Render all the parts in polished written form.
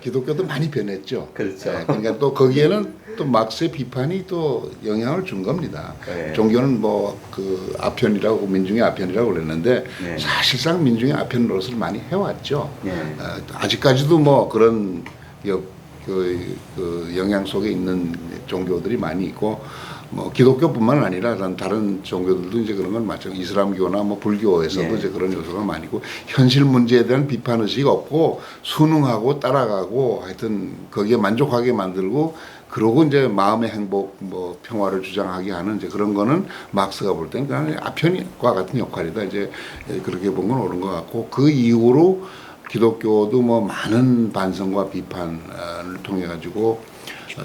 기독교도 많이 변했죠. 그렇죠. 그러니까 또 거기에는 또 막스의 비판이 또 영향을 준 겁니다. 네. 종교는 뭐 그 아편이라고 민중의 아편이라고 그랬는데 네. 사실상 민중의 아편 노릇을 많이 해왔죠. 네. 아직까지도 뭐 그런 그 영향 속에 있는 종교들이 많이 있고 뭐 기독교뿐만 아니라 다른 종교들도 이제 그런 건 마찬가지. 이슬람교나 뭐 불교에서도 네. 이제 그런 요소가 많이 있고 현실 문제에 대한 비판 의식이 없고 순응하고 따라가고 하여튼 거기에 만족하게 만들고 그러고 이제 마음의 행복 뭐 평화를 주장하게 하는 이제 그런 거는 막스가 볼 때는 그냥 아편과 같은 역할이다. 이제 그렇게 본 건 옳은 것 같고 그 이후로 기독교도 뭐 많은 반성과 비판을 통해 가지고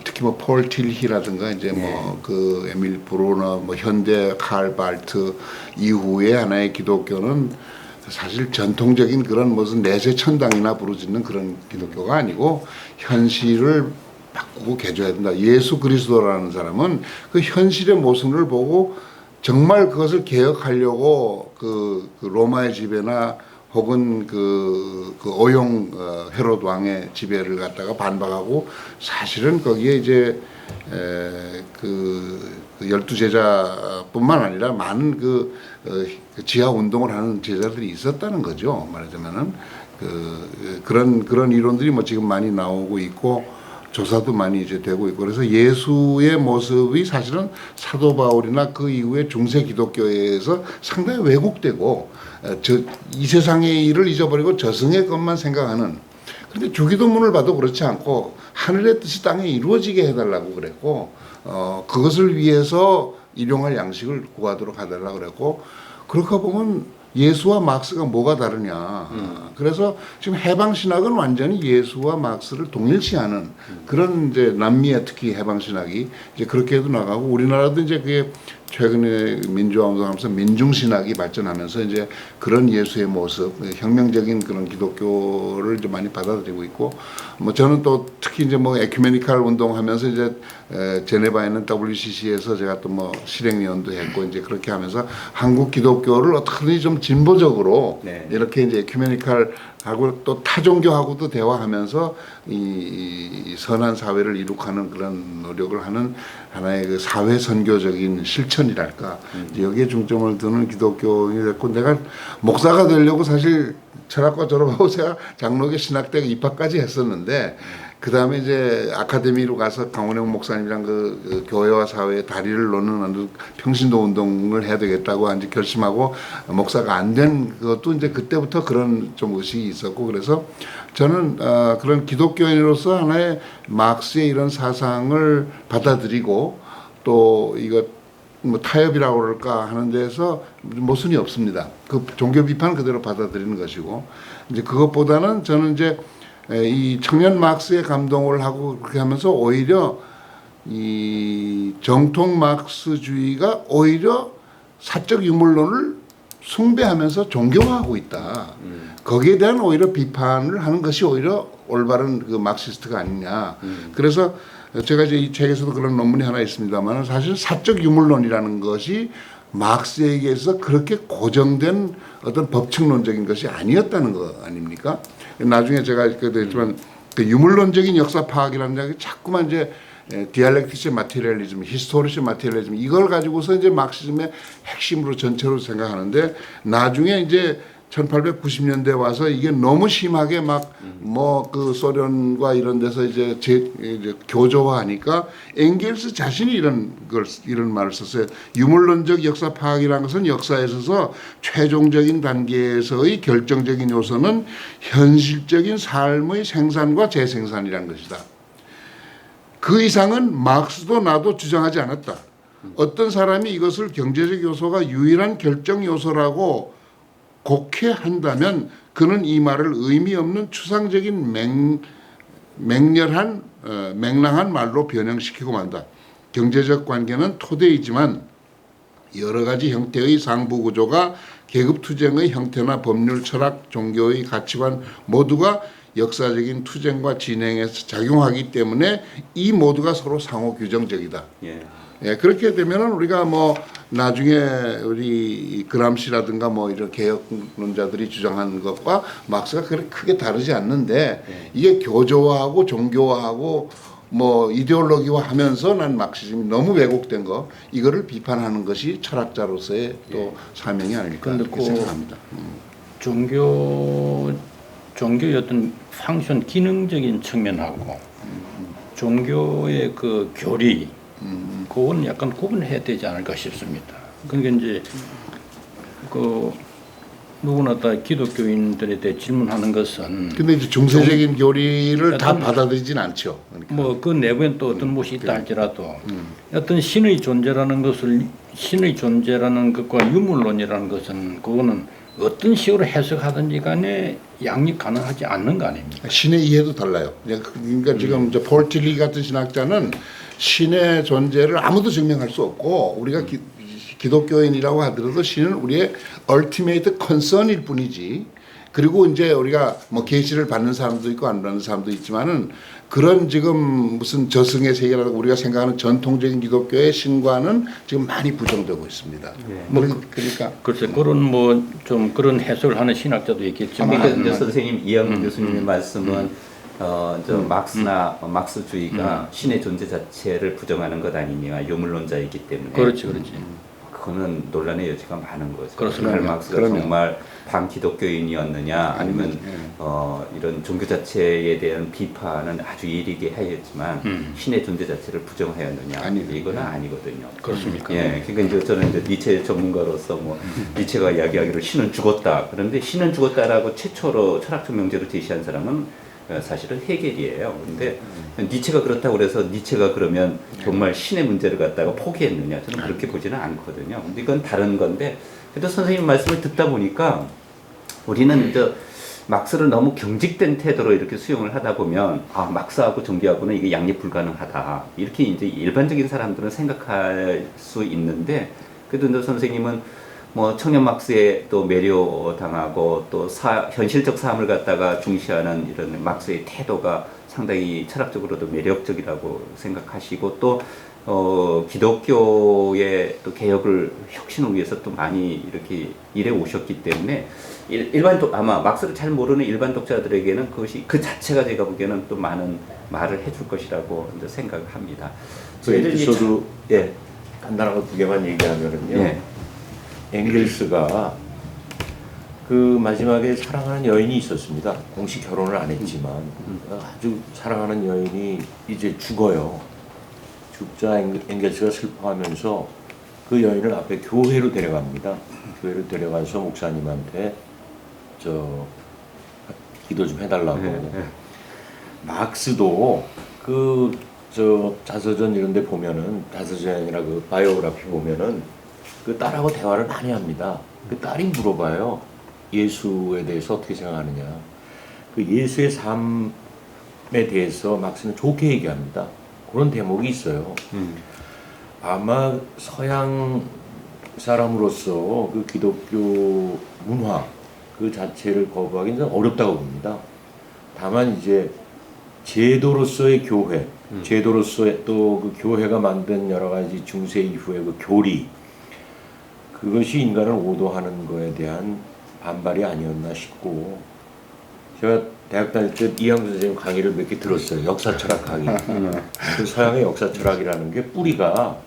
특히 뭐 폴 틸히라든가 이제 뭐 그 에밀 브로너 뭐 현대 칼 발트 이후에 하나의 기독교는 사실 전통적인 그런 무슨 내세 천당이나 부르짖는 그런 기독교가 아니고 현실을 바꾸고 개조해야 된다. 예수 그리스도라는 사람은 그 현실의 모습을 보고 정말 그것을 개혁하려고 그 로마의 지배나 혹은 그 오용 헤롯 왕의 지배를 갖다가 반박하고 사실은 거기에 이제 그 12제자뿐만 아니라 많은 그 지하 운동을 하는 제자들이 있었다는 거죠. 말하자면은 그런 이론들이 뭐 지금 많이 나오고 있고 조사도 많이 이제 되고 있고 그래서 예수의 모습이 사실은 사도 바울이나 그 이후에 중세 기독교에서 상당히 왜곡되고 이 세상의 일을 잊어버리고 저승의 것만 생각하는 그런데 주기도문을 봐도 그렇지 않고 하늘의 뜻이 땅에 이루어지게 해달라고 그랬고 그것을 위해서 일용할 양식을 구하도록 해달라고 그랬고 그렇게 보면 예수와 막스가 뭐가 다르냐. 그래서 지금 해방신학은 완전히 예수와 막스를 동일시하는 그런 이제 남미의 특히 해방신학이 이제 그렇게도 나가고 우리나라도 이제 그게 최근에 민주화 운동하면서 민중신학이 발전하면서 이제 그런 예수의 모습, 혁명적인 그런 기독교를 이제 많이 받아들이고 있고 뭐 저는 또 특히 이제 뭐 에큐메니칼 운동하면서 이제 제네바에 있는 WCC에서 제가 또 뭐 실행위원도 했고 이제 그렇게 하면서 한국 기독교를 어떻게든지 좀 진보적으로 이렇게 이제 에큐메니칼 하고 또 타종교하고도 대화하면서 이 선한 사회를 이룩하는 그런 노력을 하는 하나의 그 사회 선교적인 실천이랄까 여기에 중점을 두는 기독교인이 됐고 내가 목사가 되려고 사실 철학과 졸업하고 제가 장로교 신학대에 입학까지 했었는데 그 다음에 이제 아카데미로 가서 강원영 목사님이랑 그 교회와 사회의 다리를 놓는 어느 평신도 운동을 해야 되겠다고 이제 결심하고 목사가 안 된 것도 이제 그때부터 그런 좀 의식이 있었고 그래서 저는 그런 기독교인으로서 하나의 막스의 이런 사상을 받아들이고 또 이거 뭐 타협이라고 그럴까 하는 데서 모순이 없습니다. 그 종교 비판은 그대로 받아들이는 것이고 이제 그것보다는 저는 이제 이 청년 막스의 감동을 하고 그렇게 하면서 오히려 이 정통 막스주의가 오히려 사적 유물론을 숭배하면서 종교화하고 있다. 거기에 대한 오히려 비판을 하는 것이 오히려 올바른 그 막시스트가 아니냐. 그래서 제가 이제 이 책에서도 그런 논문이 하나 있습니다만 사실 사적 유물론이라는 것이 막스에게서 그렇게 고정된 어떤 법칙론적인 것이 아니었다는 거 아닙니까? 나중에 제가 그랬지만 그 유물론적인 역사 파악이라는 게 자꾸만 이제 디알렉티스 마테리얼리즘, 히스토리스 마테리얼리즘 이걸 가지고서 이제 막시즘의 핵심으로 전체로 생각하는데 나중에 이제 1890년대 와서 이게 너무 심하게 막 뭐 그 소련과 이런 데서 이제 교조화하니까 엥겔스 자신이 이런 말을 썼어요. 유물론적 역사 파악이라는 것은 역사에 있어서 최종적인 단계에서의 결정적인 요소는 현실적인 삶의 생산과 재생산이라는 것이다. 그 이상은 막스도 나도 주장하지 않았다. 어떤 사람이 이것을 경제적 요소가 유일한 결정 요소라고 곡해한다면 그는 이 말을 의미 없는 추상적인 맹랑한 말로 변형시키고 만다. 경제적 관계는 토대이지만 여러 가지 형태의 상부 구조가 계급투쟁의 형태나 법률, 철학, 종교의 가치관 모두가 역사적인 투쟁과 진행에서 작용하기 때문에 이 모두가 서로 상호 규정적이다. 예. 예, 그렇게 되면은 우리가 뭐 나중에 우리 그람시라든가 뭐 이런 개혁론자들이 주장하는 것과 막스가 그렇게 크게 다르지 않는데 이게 교조화하고 종교화하고 뭐 이데올로기화 하면서 난 막시즘이 너무 왜곡된 거 이거를 비판하는 것이 철학자로서의 또 사명이 아닐까 그렇게 생각합니다. 종교의 어떤 팡션 기능적인 측면하고 종교의 그 교리 그건 약간 구분해야 되지 않을까 싶습니다. 그러니까 이제 그 누구나 다 기독교인들에 대해 질문하는 것은 근데 이제 중세적인 교리를 다 받아들이진 않죠. 그러니까. 뭐 그 내부엔 또 어떤 무엇이 있다 할지라도 어떤 신의 존재라는 것과 유물론이라는 것은 그거는 어떤 식으로 해석하든지 간에 양립 가능하지 않는 거 아닙니까? 신의 이해도 달라요. 그러니까 지금 이제 폴 틸리 같은 신학자는 신의 존재를 아무도 증명할 수 없고 우리가 기독교인이라고 하더라도 신은 우리의 ultimate concern일 뿐이지. 그리고 이제 우리가 뭐 계시를 받는 사람도 있고 안 받는 사람도 있지만은 그런 지금 무슨 저승의 세계라고 우리가 생각하는 전통적인 기독교의 신과는 지금 많이 부정되고 있습니다. 예. 그러니까 글쎄 그런 뭐 좀 그런 해석을 하는 신학자도 있겠지만 그러니까 선생님 이양훈 교수님의 말씀은 저 막스주의가 신의 존재 자체를 부정하는 것 아니냐 유물론자이기 때문에 그렇지. 그거는 논란의 여지가 많은 거죠. 그렇습니다. 칼 막스가 정말 반기독교인이었느냐 아니면 이런 종교 자체에 대한 비판은 아주 일리게 하였지만 신의 존재 자체를 부정하였느냐 이거는 아니거든요. 그렇습니까? 예, 그러니까 이제 저는 이제 니체 전문가로서 뭐 니체가 이야기하기로 신은 죽었다. 그런데 신은 죽었다라고 최초로 철학적 명제로 제시한 사람은 사실은 헤겔이에요. 근데 니체가 그렇다고 그래서 니체가 그러면 정말 신의 문제를 갖다가 포기했느냐? 저는 그렇게 보지는 않거든요. 근데 이건 다른 건데, 그래도 선생님 말씀을 듣다 보니까 우리는 이제 막스를 너무 경직된 태도로 이렇게 수용을 하다 보면 막스하고 종교하고는 이게 양립 불가능하다. 이렇게 이제 일반적인 사람들은 생각할 수 있는데, 그래도 이제 선생님은 뭐 청년 막스에 또 매료당하고 또 현실적 삶을 갖다가 중시하는 이런 막스의 태도가 상당히 철학적으로도 매력적이라고 생각하시고 또 기독교의 또 개혁을 혁신을 위해서 또 많이 이렇게 일해 오셨기 때문에 아마 막스를 잘 모르는 일반 독자들에게는 그것이 그 자체가 제가 보기에는 또 많은 말을 해줄 것이라고 이제 생각합니다. 저도 간단한 거 2개만 얘기하면은요. 예. 엥겔스가 그 마지막에 사랑하는 여인이 있었습니다. 공식 결혼을 안 했지만 아주 사랑하는 여인이 이제 죽어요. 죽자 엥겔스가 슬퍼하면서 그 여인을 앞에 교회로 데려갑니다. 교회로 데려가서 목사님한테 기도 좀 해달라고. 막스도 자서전 이런 데 보면은 자서전이나 그 바이오그래피 보면은 그 딸하고 대화를 많이 합니다. 그 딸이 물어봐요. 예수에 대해서 어떻게 생각하느냐. 그 예수의 삶에 대해서 막스는 좋게 얘기합니다. 그런 대목이 있어요. 아마 서양 사람으로서 그 기독교 문화 그 자체를 거부하기는 어렵다고 봅니다. 다만 이제 제도로서의 교회, 제도로서의 또 그 교회가 만든 여러 가지 중세 이후의 그 교리, 그것이 인간을 오도하는 거에 대한 반발이 아니었나 싶고, 제가 대학 다닐 때 이양수 선생님 강의를 몇 개 들었어요. 역사 철학 강의. 그 서양의 역사 철학이라는 게 뿌리가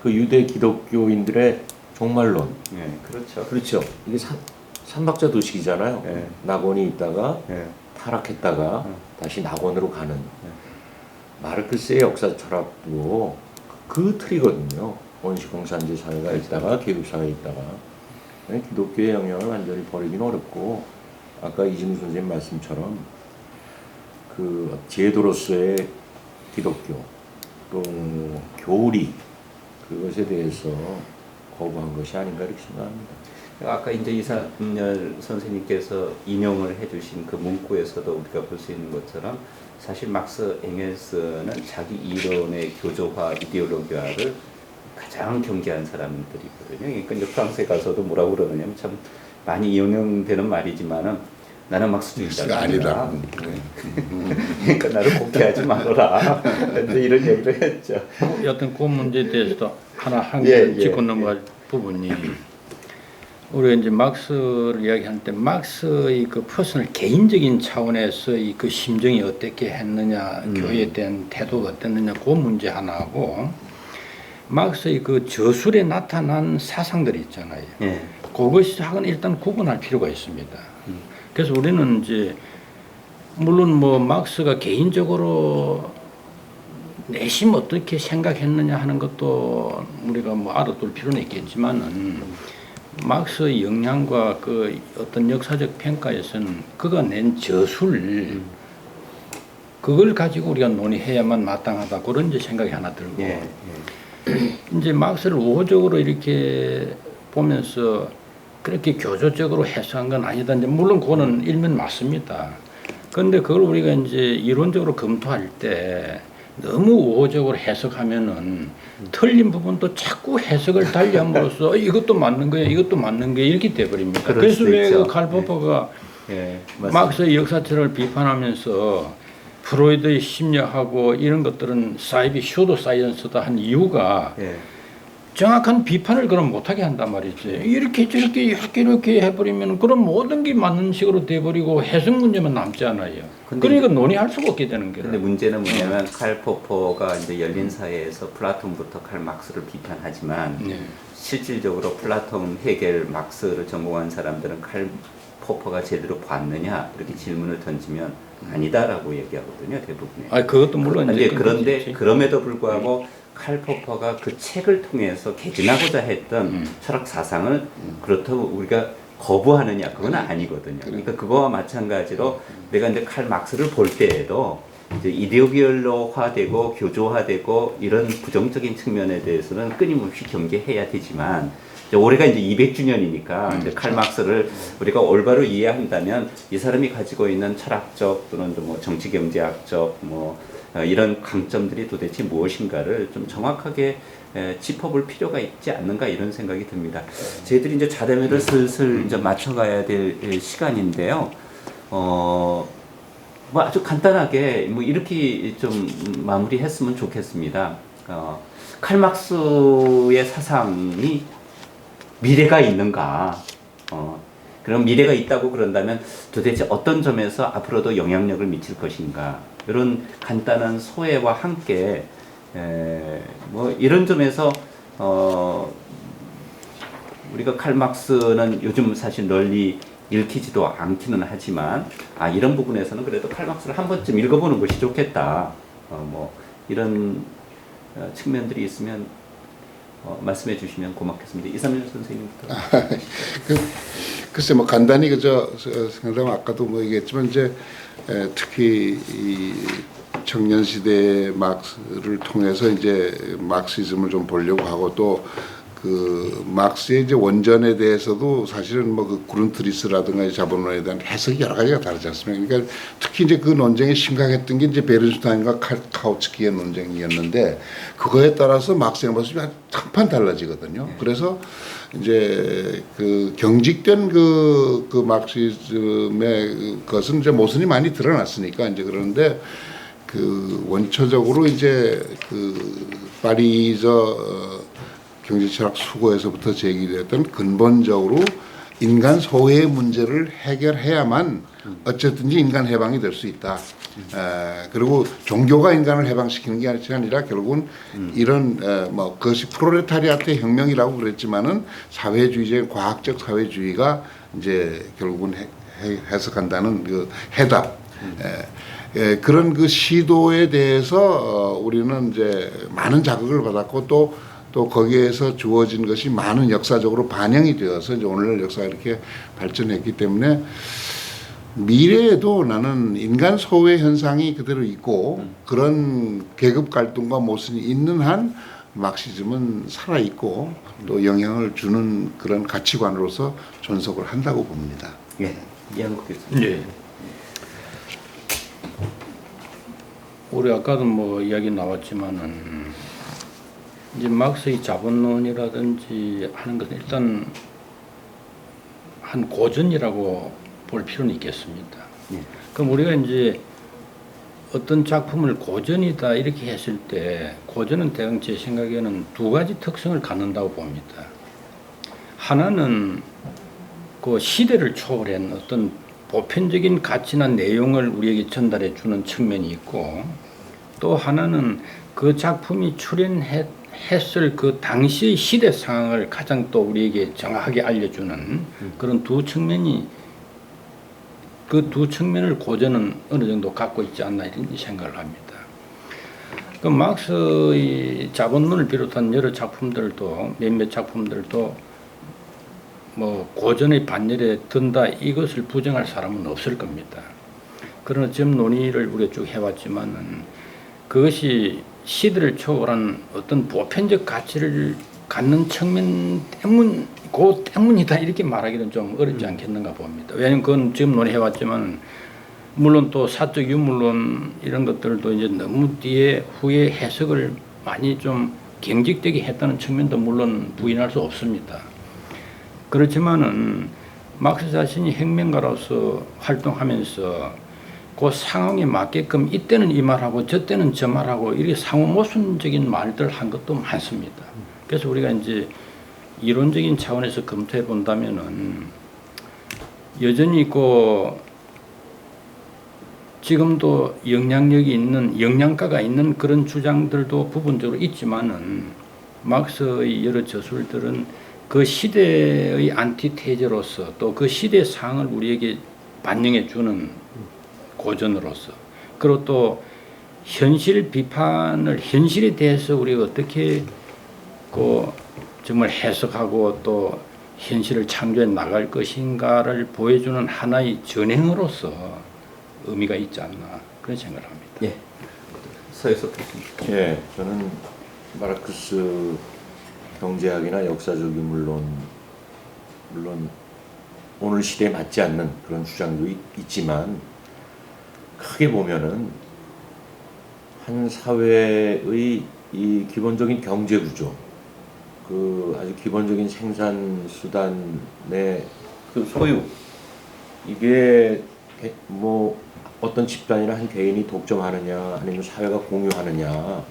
그 유대 기독교인들의 종말론. 그렇죠. 그렇죠. 이게 삼박자 도식이잖아요. 낙원이 있다가 타락했다가 다시 낙원으로 가는. 마르크스의 역사 철학도 그 틀이거든요. 원시공산제 사회가 있다가 계급사회에 있다가 기독교의 영향을 완전히 버리기는 어렵고, 아까 이진우 선생님 말씀처럼 그 제도로서의 기독교 또 교리 그것에 대해서 거부한 것이 아닌가 이렇게 생각합니다. 아까 이제 이산열 선생님께서 인용을 해주신 그 문구에서도 우리가 볼 수 있는 것처럼 사실 막스 엥겔스는 자기 이론의 교조화, 이데올로기화를 가장 경계한 사람들이거든요. 그러니까 이제 프랑스에 가서도 뭐라고 그러느냐면 참 많이 인용되는 말이지만은 나는 막스주의자가 그게 아니다. 그러니까 나를 곡해하지 말아라. 이런 얘기를 했죠. 여튼 그 문제에 대해서도 한 예, 개 짚고 넘어갈 부분이 우리가 이제 막스를 이야기할 때 막스의 그 퍼스널 개인적인 차원에서의 그 심정이 어떻게 했느냐, 교회에 대한 태도가 어땠느냐 그 문제 하나하고 막스의 그 저술에 나타난 사상들이 있잖아요. 예. 그것하고는 일단 구분할 필요가 있습니다. 그래서 우리는 이제 물론 뭐 막스가 개인적으로 내심 어떻게 생각했느냐 하는 것도 우리가 뭐 알아둘 필요는 있겠지만은 막스의 영향과 그 어떤 역사적 평가에서는 그가 낸 저술 그걸 가지고 우리가 논의해야만 마땅하다 그런 이제 생각이 하나 들고 예. 이제 막스를 우호적으로 이렇게 보면서 그렇게 교조적으로 해석한 건 아니다. 이제 물론 그거는 일면 맞습니다. 그런데 그걸 우리가 이제 이론적으로 검토할 때 너무 우호적으로 해석하면은 틀린 부분도 자꾸 해석을 달리함으로써 이것도 맞는 거예요, 이것도 맞는 거예요 이렇게 돼버립니다. 그럴 그래서 수도 왜 있죠. 칼 포퍼가 예. 맞습니다. 막스의 역사책을 비판하면서 프로이드의 심리학하고 이런 것들은 사이비 슈도 사이언스다 한 이유가 예. 정확한 비판을 그럼 못하게 한단 말이지. 이렇게 저렇게 이렇게 해버리면 그럼 모든 게 맞는 식으로 돼버리고 해석 문제만 남지 않아요. 근데 그러니까 논의할 수가 없게 되는 거예요. 근데 문제는 뭐냐면 칼 포퍼가 이제 열린 사회에서 플라톤부터 칼 막스를 비판하지만 네. 실질적으로 플라톤, 헤겔, 막스를 전공한 사람들은 칼 포퍼가 제대로 봤느냐 이렇게 질문을 던지면 아니다라고 얘기하거든요, 대부분이. 아, 그것도 물론 이제 그런데 그거지. 그럼에도 불구하고 칼 포퍼가 그 책을 통해서 개진하고자 했던 철학 사상을 그렇다고 우리가 거부하느냐 그건 아니거든요. 그러니까 그거와 마찬가지로 내가 이제 칼 막스를 볼 때에도 이제 이데올로화되고 교조화되고 이런 부정적인 측면에 대해서는 끊임없이 경계해야 되지만 이제 올해가 이제 200주년이니까 이제 칼 막스를 우리가 올바로 이해한다면 이 사람이 가지고 있는 철학적 또는 뭐 정치 경제학적 뭐 이런 강점들이 도대체 무엇인가를 좀 정확하게 짚어볼 필요가 있지 않는가 이런 생각이 듭니다. 저희들이 이제 자대매를 슬슬 이제 맞춰가야 될 시간인데요. 뭐 아주 간단하게 뭐 이렇게 좀 마무리했으면 좋겠습니다. 칼 막스의 사상이 미래가 있는가? 그럼 미래가 있다고 그런다면 도대체 어떤 점에서 앞으로도 영향력을 미칠 것인가? 이런 간단한 소회와 함께 뭐 이런 점에서 우리가 칼 막스는 요즘 사실 널리 읽히지도 않기는 하지만 이런 부분에서는 그래도 칼 막스를 한 번쯤 읽어보는 것이 좋겠다. 뭐 이런 측면들이 있으면 말씀해 주시면 고맙겠습니다. 이삼일 선생님부터. 글쎄 뭐 간단히 그저 생각하면 아까도 뭐 얘기했지만 이제 특히 이 청년 시대 막스를 통해서 이제 막시즘을 좀 보려고 하고 또 그 막스의 이제 원전에 대해서도 사실은 뭐 그 그룬트리스라든가 자본론에 대한 해석이 여러 가지가 다르지 않습니까? 그러니까 특히 이제 그 논쟁이 심각했던 게 이제 베른슈타인과 카우츠키의 논쟁이었는데 그거에 따라서 막스의 모습이 한판 달라지거든요. 그래서 이제 그 경직된 그 막시즘의 것은 이제 모순이 많이 드러났으니까 이제 그러는데 그 원초적으로 이제 그 파리저 경제철학 수고에서부터 제기됐던 근본적으로 인간 소외의 문제를 해결해야만 어쨌든지 인간 해방이 될 수 있다. 그리고 종교가 인간을 해방시키는 게 아니라 결국은 이런 뭐 그것이 프롤레타리아트의 혁명이라고 그랬지만은 사회주의적 과학적 사회주의가 이제 결국은 해석한다는 그 해답. 그런 그 시도에 대해서 우리는 이제 많은 자극을 받았고 또 거기에서 주어진 것이 많은 역사적으로 반영이 되어서 이제 오늘날 역사가 이렇게 발전했기 때문에 미래에도 나는 인간 소외 현상이 그대로 있고 그런 계급 갈등과 모순이 있는 한 막시즘은 살아 있고 또 영향을 주는 그런 가치관으로서 존속을 한다고 봅니다. 예, 이한국 교수님. 예. 우리 아까도 뭐 이야기 나왔지만은 이제 막스의 자본론이라든지 하는 것은 일단 한 고전이라고 볼 필요는 있겠습니다. 예. 그럼 우리가 이제 어떤 작품을 고전이다 이렇게 했을 때 고전은 대강 제 생각에는 두 가지 특성을 갖는다고 봅니다. 하나는 그 시대를 초월한 어떤 보편적인 가치나 내용을 우리에게 전달해 주는 측면이 있고, 또 하나는 그 작품이 출연했을 그 당시의 시대 상황을 가장 또 우리에게 정확하게 알려주는 그런 두 측면이, 그 두 측면을 고전은 어느 정도 갖고 있지 않나 이런 생각을 합니다. 그 막스의 자본론을 비롯한 여러 작품들도, 몇몇 작품들도 뭐 고전의 반열에 든다 이것을 부정할 사람은 없을 겁니다. 그러나 지금 논의를 우리가 쭉 해왔지만은 그것이 시대를 초월한 어떤 보편적 가치를 갖는 측면 때문이다 이렇게 말하기는 좀 어렵지 않겠는가 봅니다. 왜냐하면 그건 지금 논의해왔지만 물론 또 사적 유물론 이런 것들도 이제 너무 뒤에 후에 해석을 많이 좀 경직되게 했다는 측면도 물론 부인할 수 없습니다. 그렇지만은 막스 자신이 혁명가로서 활동하면서 그 상황에 맞게끔 이때는 이 말하고 저 때는 저 말하고 이렇게 상호 모순적인 말들 한 것도 많습니다. 그래서 우리가 이제 이론적인 차원에서 검토해 본다면은 여전히 그 지금도 영향력이 있는 영양가가 있는 그런 주장들도 부분적으로 있지만은 막스의 여러 저술들은 그 시대의 안티테제로서 또 그 시대 상황을 우리에게 반영해 주는 고전으로서, 그리고 또 현실 비판을, 현실에 대해서 우리가 어떻게 그 정말 해석하고 또 현실을 창조해 나갈 것인가를 보여주는 하나의 전행으로서 의미가 있지 않나 그런 생각을 합니다. 예. 서해석 교수님. 예, 저는 마르크스 경제학이나 역사적인 물론 오늘 시대에 맞지 않는 그런 주장도 있지만 크게 보면은 한 사회의 이 기본적인 경제 구조, 그 아주 기본적인 생산 수단의 그 소유, 이게 뭐 어떤 집단이나 한 개인이 독점하느냐 아니면 사회가 공유하느냐,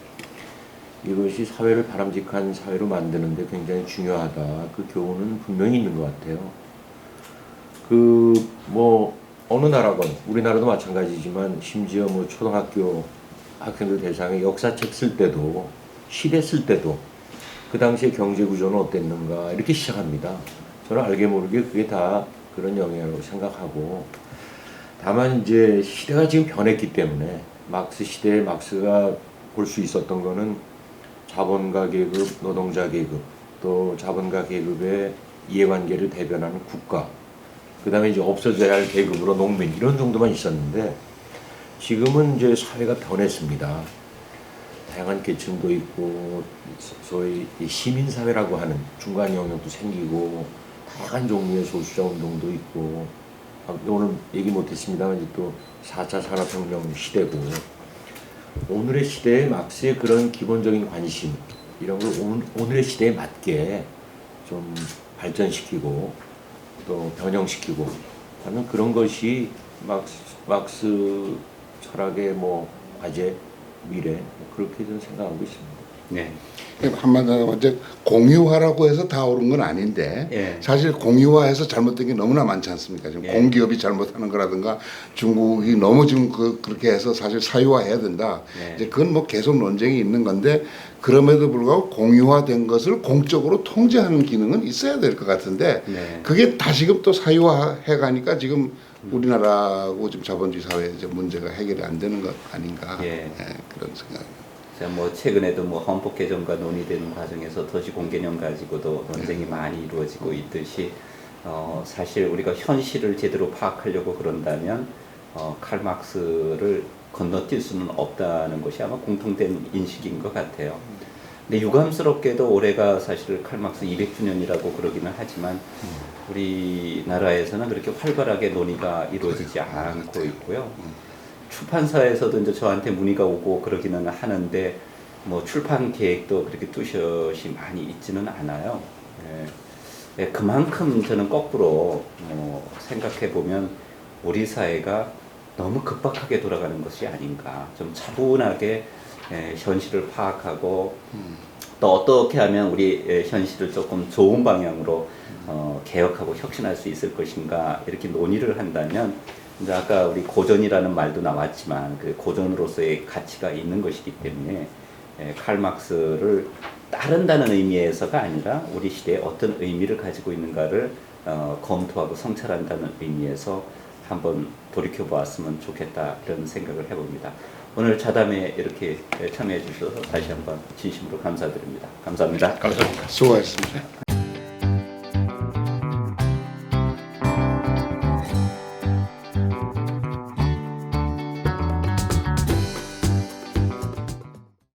이것이 사회를 바람직한 사회로 만드는데 굉장히 중요하다. 그 교훈은 분명히 있는 것 같아요. 그 뭐 어느 나라건 우리나라도 마찬가지지만 심지어 뭐 초등학교 학생들 대상의 역사책 쓸 때도 시대 쓸 때도 그 당시의 경제 구조는 어땠는가 이렇게 시작합니다. 저는 알게 모르게 그게 다 그런 영향이라고 생각하고, 다만 이제 시대가 지금 변했기 때문에 막스 시대에 막스가 볼 수 있었던 거는 자본가 계급, 노동자 계급, 또 자본가 계급의 이해관계를 대변하는 국가, 그 다음에 이제 없어져야 할 계급으로 농민, 이런 정도만 있었는데 지금은 이제 사회가 변했습니다. 다양한 계층도 있고 소위 시민사회라고 하는 중간 영역도 생기고 다양한 종류의 소수자 운동도 있고, 오늘 얘기 못했습니다만 이제 또 4차 산업혁명 시대고, 오늘의 시대에 막스의 그런 기본적인 관심 이런 걸 오늘의 시대에 맞게 좀 발전시키고 또 변형시키고 하는 그런 것이 막스 철학의 뭐 과제, 미래, 뭐 그렇게 저는 생각하고 있습니다. 네. 한마디로 이제 공유화라고 해서 다 옳은 건 아닌데 예. 사실 공유화해서 잘못된 게 너무나 많지 않습니까? 지금 예. 공기업이 잘못하는 거라든가 중국이 너무 지금 그렇게 해서 사실 사유화해야 된다. 예. 이제 그건 뭐 계속 논쟁이 있는 건데, 그럼에도 불구하고 공유화된 것을 공적으로 통제하는 기능은 있어야 될 것 같은데 네. 그게 다시금 또 사유화해 가니까 지금 우리나라하고 지금 자본주의 사회에 이제 문제가 해결이 안 되는 것 아닌가. 예. 그런 생각입니다. 자, 뭐 최근에도 뭐 헌법 개정과 논의되는 과정에서 도시공개념 가지고도 논쟁이 많이 이루어지고 있듯이 사실 우리가 현실을 제대로 파악하려고 그런다면 칼 막스를 건너뛸 수는 없다는 것이 아마 공통된 인식인 것 같아요. 근데 유감스럽게도 올해가 사실 칼 막스 200주년이라고 그러기는 하지만 우리나라에서는 그렇게 활발하게 논의가 이루어지지 않고 있고요. 출판사에서도 이제 저한테 문의가 오고 그러기는 하는데 뭐 출판 계획도 그렇게 뚜렷이 많이 있지는 않아요. 예. 예, 그만큼 저는 거꾸로 생각해 보면 우리 사회가 너무 급박하게 돌아가는 것이 아닌가. 좀 차분하게 현실을 파악하고 또 어떻게 하면 우리 현실을 조금 좋은 방향으로 개혁하고 혁신할 수 있을 것인가 이렇게 논의를 한다면 이제 아까 우리 고전이라는 말도 나왔지만 그 고전으로서의 가치가 있는 것이기 때문에 칼 막스를 따른다는 의미에서가 아니라 우리 시대에 어떤 의미를 가지고 있는가를 검토하고 성찰한다는 의미에서 한번 돌이켜 보았으면 좋겠다 이런 생각을 해봅니다. 오늘 자담에 이렇게 참여해 주셔서 다시 한번 진심으로 감사드립니다. 감사합니다. 감사합니다. 수고하셨습니다.